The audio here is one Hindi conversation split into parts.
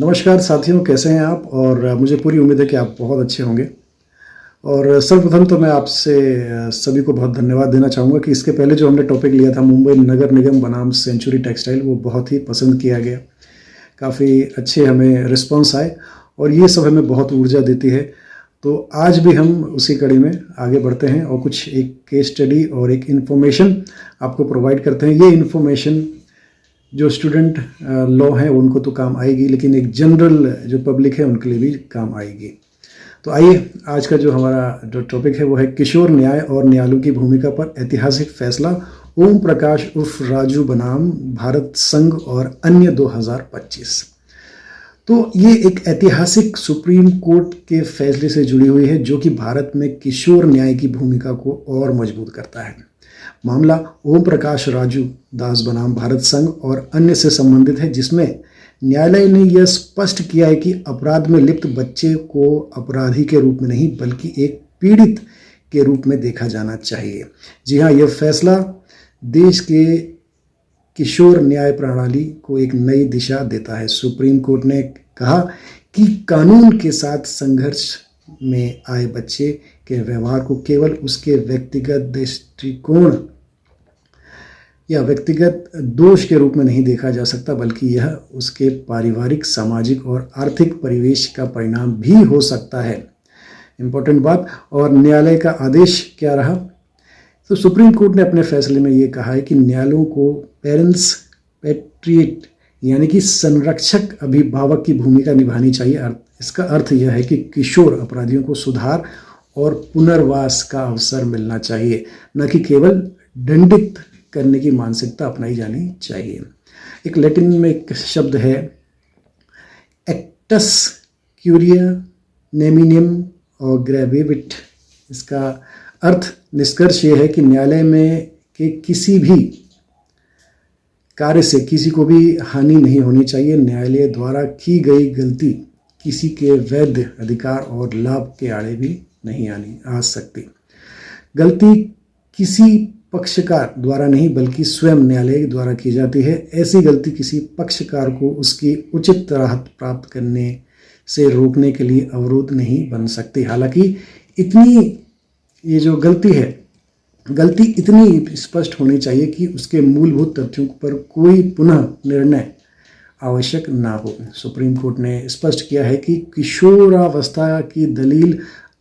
नमस्कार साथियों, कैसे हैं आप। और मुझे पूरी उम्मीद है कि आप बहुत अच्छे होंगे। और सर्वप्रथम तो मैं आपसे सभी को बहुत धन्यवाद देना चाहूँगा कि इसके पहले जो हमने टॉपिक लिया था मुंबई नगर निगम बनाम सेंचुरी टेक्सटाइल, वो बहुत ही पसंद किया गया। काफ़ी अच्छे हमें रिस्पांस आए और ये सब हमें बहुत ऊर्जा देती है। तो आज भी हम उसी कड़ी में आगे बढ़ते हैं और कुछ एक केस स्टडी और एक इन्फॉर्मेशन आपको प्रोवाइड करते हैं। ये इन्फॉर्मेशन जो स्टूडेंट लॉ हैं उनको तो काम आएगी, लेकिन एक जनरल जो पब्लिक है उनके लिए भी काम आएगी। तो आइए, आज का जो हमारा जो टॉपिक है वो है किशोर न्याय और न्यायालयों की भूमिका पर ऐतिहासिक फैसला, ओम प्रकाश उर्फ राजू बनाम भारत संघ और अन्य 2025। तो ये एक ऐतिहासिक सुप्रीम कोर्ट के फैसले से जुड़ी हुई है जो कि भारत में किशोर न्याय की भूमिका को और मजबूत करता है। मामला ओम प्रकाश राजू दास बनाम भारत संघ और अन्य से संबंधित है, जिसमें न्यायालय ने यह स्पष्ट किया है कि अपराध में लिप्त बच्चे को अपराधी के रूप में नहीं बल्कि एक पीड़ित के रूप में देखा जाना चाहिए। जी हाँ, यह फैसला देश के किशोर न्याय प्रणाली को एक नई दिशा देता है। सुप्रीम कोर्ट ने कहा कि कानून के साथ संघर्ष में आए बच्चे के व्यवहार को केवल उसके व्यक्तिगत दृष्टिकोण या व्यक्तिगत दोष के रूप में नहीं देखा जा सकता, बल्कि यह उसके पारिवारिक, सामाजिक और आर्थिक परिवेश का परिणाम भी हो सकता है। इम्पोर्टेंट बात। और न्यायालय का आदेश क्या रहा? तो सुप्रीम कोर्ट ने अपने फैसले में ये कहा है कि न्यायालयों को पेरेंट्स पैट्रिएट यानी कि संरक्षक अभिभावक की भूमिका निभानी चाहिए। इसका अर्थ यह है कि किशोर अपराधियों को सुधार और पुनर्वास का अवसर मिलना चाहिए, न कि केवल दंडित करने की मानसिकता अपनाई जानी चाहिए। एक लैटिन में एक शब्द है एक्टस क्यूरिया नेमिनियम और ग्रेविविट। इसका अर्थ, निष्कर्ष ये है कि न्यायालय में के किसी भी कार्य से किसी को भी हानि नहीं होनी चाहिए। न्यायालय द्वारा की गई गलती किसी के वैध अधिकार और लाभ के आड़े भी नहीं आ सकती। गलती किसी पक्षकार द्वारा नहीं बल्कि स्वयं न्यायालय द्वारा की जाती है। ऐसी गलती किसी पक्षकार को उसकी उचित राहत प्राप्त करने से रोकने के लिए अवरोध नहीं बन सकती। हालांकि ये जो गलती है, गलती इतनी स्पष्ट होनी चाहिए कि उसके मूलभूत तथ्यों पर कोई पुनः निर्णय आवश्यक ना हो। सुप्रीम कोर्ट ने स्पष्ट किया है कि किशोरावस्था की दलील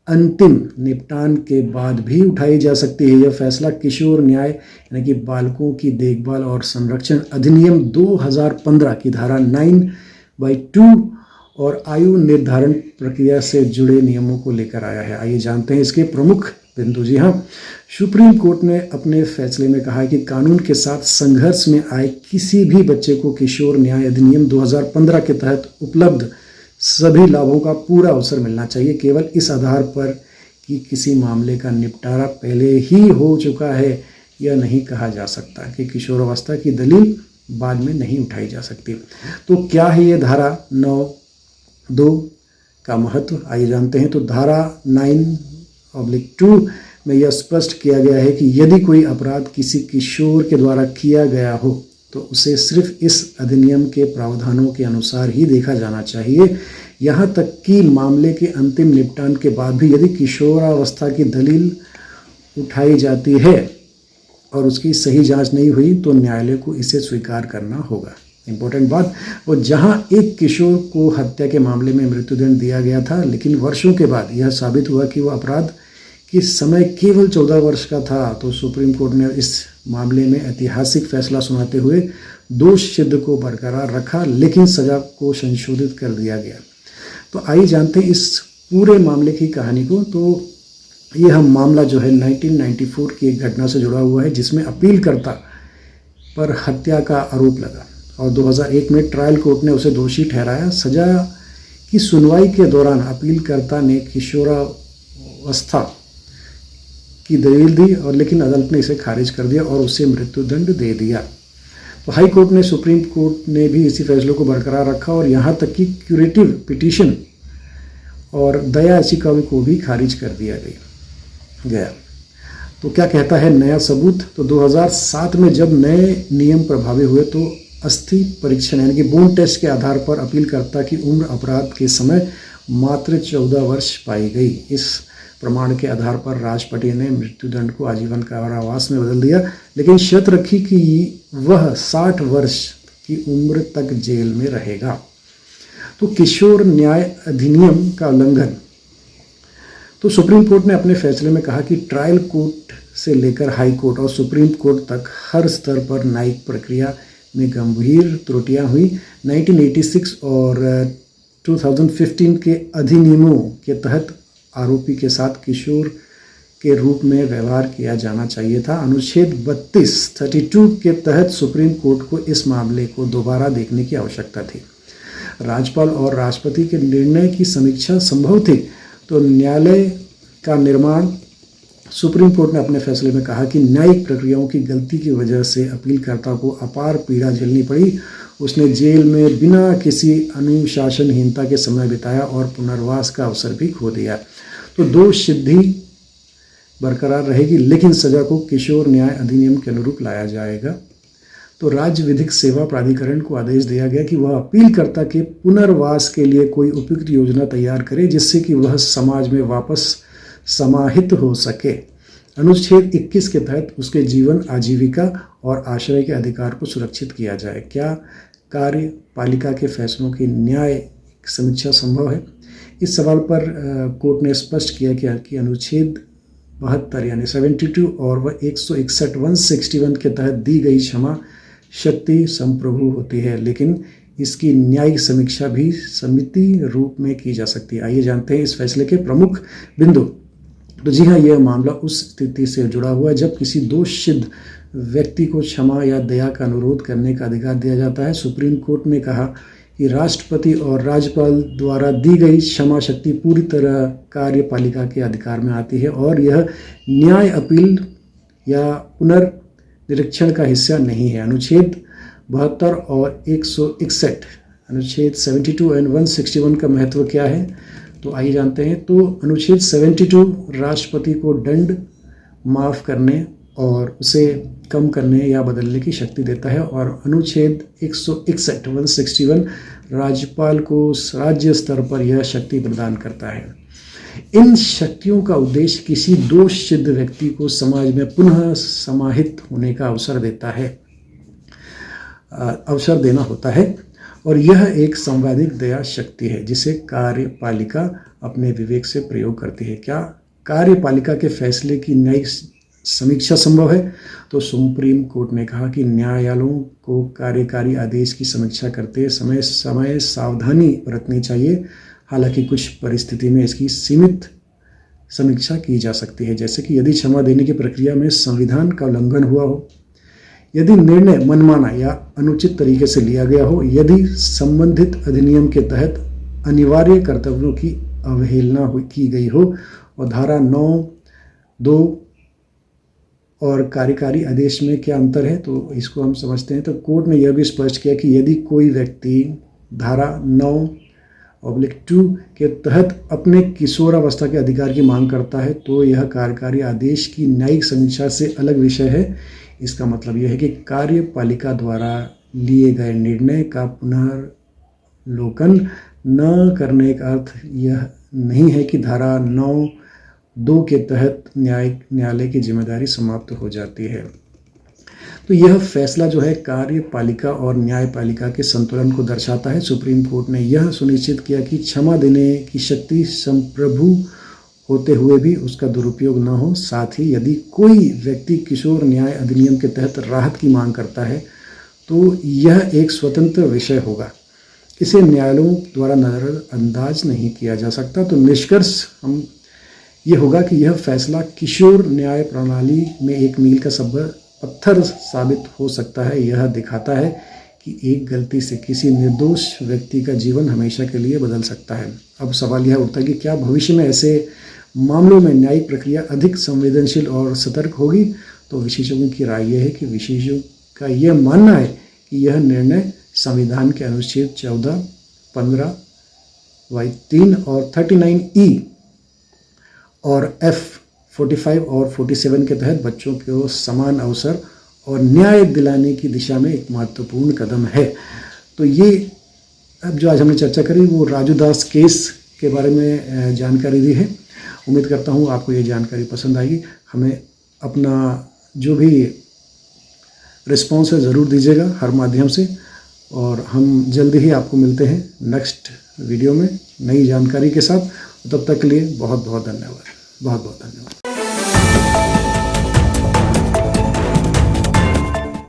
अंतिम निपटान के बाद भी उठाई जा सकती है। यह फैसला किशोर न्याय यानी कि बालकों की देखभाल और संरक्षण अधिनियम 2015 की धारा 9/2 और आयु निर्धारण प्रक्रिया से जुड़े नियमों को लेकर आया है। आइए जानते हैं इसके प्रमुख बिंदु। जी हाँ, सुप्रीम कोर्ट ने अपने फैसले में कहा है कि कानून के साथ संघर्ष में आए किसी भी बच्चे को किशोर न्याय अधिनियम 2015 के तहत उपलब्ध सभी लाभों का पूरा अवसर मिलना चाहिए। केवल इस आधार पर कि किसी मामले का निपटारा पहले ही हो चुका है, यह नहीं कहा जा सकता कि किशोरावस्था की दलील बाद में नहीं उठाई जा सकती। तो क्या है ये धारा 9(2) का महत्व? आइए जानते हैं। तो धारा 9/2 में यह स्पष्ट किया गया है कि यदि कोई अपराध किसी किशोर के द्वारा किया गया हो तो उसे सिर्फ इस अधिनियम के प्रावधानों के अनुसार ही देखा जाना चाहिए। यहाँ तक कि मामले के अंतिम निपटान के बाद भी यदि किशोरावस्था की दलील उठाई जाती है और उसकी सही जांच नहीं हुई तो न्यायालय को इसे स्वीकार करना होगा। इम्पोर्टेंट बात। और जहां एक किशोर को हत्या के मामले में मृत्युदंड दिया गया था, लेकिन वर्षों के बाद यह साबित हुआ कि वह अपराध किस समय केवल 14 वर्ष का था, तो सुप्रीम कोर्ट ने इस मामले में ऐतिहासिक फैसला सुनाते हुए दोष सिद्ध को बरकरार रखा, लेकिन सजा को संशोधित कर दिया गया। तो आइए जानते हैं इस पूरे मामले की कहानी को। तो यह मामला जो है 1994 की एक घटना से जुड़ा हुआ है, जिसमें अपीलकर्ता पर हत्या का आरोप लगा और 2001 में ट्रायल कोर्ट ने उसे दोषी ठहराया। सजा की सुनवाई के दौरान अपीलकर्ता ने किशोरावस्था की दलील दी और लेकिन अदालत ने इसे खारिज कर दिया और उसे मृत्युदंड दे दिया। तो हाई कोर्ट ने, सुप्रीम कोर्ट ने भी इसी फैसले को बरकरार रखा और यहाँ तक कि क्यूरेटिव पिटीशन और दया याचिका को भी खारिज कर दिया गया। तो क्या कहता है नया सबूत? तो 2007 में जब नए नियम प्रभावी हुए तो अस्थि परीक्षण यानी कि बोन टेस्ट के आधार पर अपीलकर्ता की उम्र अपराध के समय मात्र 14 वर्ष पाई गई। इस प्रमाण के आधार पर राष्ट्रपति ने मृत्युदंड को आजीवन कारावास में बदल दिया, लेकिन शर्त रखी कि वह 60 वर्ष की उम्र तक जेल में रहेगा। तो किशोर न्याय अधिनियम का उल्लंघन। तो सुप्रीम कोर्ट ने अपने फैसले में कहा कि ट्रायल कोर्ट से लेकर हाई कोर्ट और सुप्रीम कोर्ट तक हर स्तर पर न्यायिक प्रक्रिया में गंभीर त्रुटियां हुई। 1986 और 2015 के अधिनियमों के तहत आरोपी के साथ किशोर के रूप में व्यवहार किया जाना चाहिए था। अनुच्छेद 32 के तहत सुप्रीम कोर्ट को इस मामले को दोबारा देखने की आवश्यकता थी। राज्यपाल और राष्ट्रपति के निर्णय की समीक्षा संभव थी। तो न्यायालय का निर्माण। सुप्रीम कोर्ट ने अपने फैसले में कहा कि न्यायिक प्रक्रियाओं की गलती की वजह से अपीलकर्ता को अपार पीड़ा झेलनी पड़ी। उसने जेल में बिना किसी अनुशासनहीनता के समय बिताया और पुनर्वास का अवसर भी खो दिया। तो दोष सिद्धि बरकरार रहेगी, लेकिन सजा को किशोर न्याय अधिनियम के अनुरूप लाया जाएगा। तो राज्य विधिक सेवा प्राधिकरण को आदेश दिया गया कि वह अपीलकर्ता के पुनर्वास के लिए कोई उपयुक्त योजना तैयार करे, जिससे कि वह समाज में वापस समाहित हो सके। अनुच्छेद 21 के तहत उसके जीवन, आजीविका और आश्रय के अधिकार को सुरक्षित किया जाए। क्या कार्यपालिका के फैसलों की न्याय समीक्षा संभव है? इस सवाल पर कोर्ट ने स्पष्ट किया कि अनुच्छेद 72 यानी 72 और वह 161 के तहत दी गई क्षमा शक्ति संप्रभु होती है, लेकिन इसकी न्यायिक समीक्षा भी समिति रूप में की जा सकती है। आइए जानते हैं इस फैसले के प्रमुख बिंदु। तो जी हाँ, यह मामला उस स्थिति से जुड़ा हुआ है जब किसी दोषसिद्ध व्यक्ति को क्षमा या दया का अनुरोध करने का अधिकार दिया जाता है। सुप्रीम कोर्ट ने कहा कि राष्ट्रपति और राज्यपाल द्वारा दी गई क्षमा शक्ति पूरी तरह कार्यपालिका के अधिकार में आती है और यह न्याय अपील या पुनर्निरीक्षण का हिस्सा नहीं है। अनुच्छेद 72 और 161, अनुच्छेद 72 एंड 161 का महत्व क्या है, तो आइए जानते हैं। तो अनुच्छेद 72 राष्ट्रपति को दंड माफ़ करने और उसे कम करने या बदलने की शक्ति देता है, और अनुच्छेद 161 राज्यपाल को राज्य स्तर पर यह शक्ति प्रदान करता है। इन शक्तियों का उद्देश्य किसी दोष सिद्ध व्यक्ति को समाज में पुनः समाहित होने का अवसर देना होता है, और यह एक संवैधानिक दया शक्ति है जिसे कार्यपालिका अपने विवेक से प्रयोग करती है। क्या कार्यपालिका के फैसले की न्यायिक समीक्षा संभव है? तो सुप्रीम कोर्ट ने कहा कि न्यायालयों को कार्यकारी आदेश की समीक्षा करते समय सावधानी बरतनी चाहिए। हालांकि कुछ परिस्थिति में इसकी सीमित समीक्षा की जा सकती है, जैसे कि यदि क्षमा देने की प्रक्रिया में संविधान का उल्लंघन हुआ हो, यदि निर्णय मनमाना या अनुचित तरीके से लिया गया हो, यदि संबंधित अधिनियम के तहत अनिवार्य कर्तव्यों की अवहेलना की गई हो, और धारा 9(2) और कार्यकारी आदेश में क्या अंतर है, तो इसको हम समझते हैं। तो कोर्ट ने यह भी स्पष्ट किया कि यदि कोई व्यक्ति धारा 9(2) के तहत अपने किशोरावस्था के अधिकार की मांग करता है, तो यह कार्यकारी आदेश की न्यायिक समीक्षा से अलग विषय है। इसका मतलब यह है कि कार्यपालिका द्वारा लिए गए निर्णय का पुनर्लोकन न करने का अर्थ यह नहीं है कि धारा 9(2) के तहत न्यायालय की जिम्मेदारी समाप्त हो जाती है। तो यह फैसला जो है कार्यपालिका और न्यायपालिका के संतुलन को दर्शाता है। सुप्रीम कोर्ट ने यह सुनिश्चित किया कि क्षमा देने की शक्ति संप्रभु होते हुए भी उसका दुरुपयोग न हो। साथ ही यदि कोई व्यक्ति किशोर न्याय अधिनियम के तहत राहत की मांग करता है, तो यह एक स्वतंत्र विषय होगा, इसे न्यायालयों द्वारा नज़रअंदाज नहीं किया जा सकता। तो निष्कर्ष हम ये होगा कि यह फैसला किशोर न्याय प्रणाली में एक मील का पत्थर साबित हो सकता है। यह दिखाता है कि एक गलती से किसी निर्दोष व्यक्ति का जीवन हमेशा के लिए बदल सकता है। अब सवाल यह उठता है कि क्या भविष्य में ऐसे मामलों में न्यायिक प्रक्रिया अधिक संवेदनशील और सतर्क होगी? तो विशेषज्ञों की राय यह है कि विशेषज्ञों का यह मानना है कि यह निर्णय संविधान के अनुच्छेद 14, 15, 3 और 39E और F 45 और 47 के तहत बच्चों को समान अवसर और न्याय दिलाने की दिशा में एक महत्वपूर्ण कदम है। तो ये अब जो आज हमने चर्चा करी वो राजू दास केस के बारे में जानकारी दी है। उम्मीद करता हूँ आपको ये जानकारी पसंद आएगी। हमें अपना जो भी रिस्पॉन्स है ज़रूर दीजिएगा हर माध्यम से, और हम जल्दी ही आपको मिलते हैं नेक्स्ट वीडियो में नई जानकारी के साथ। तब तक के लिए बहुत बहुत धन्यवाद, बहुत बहुत धन्यवाद।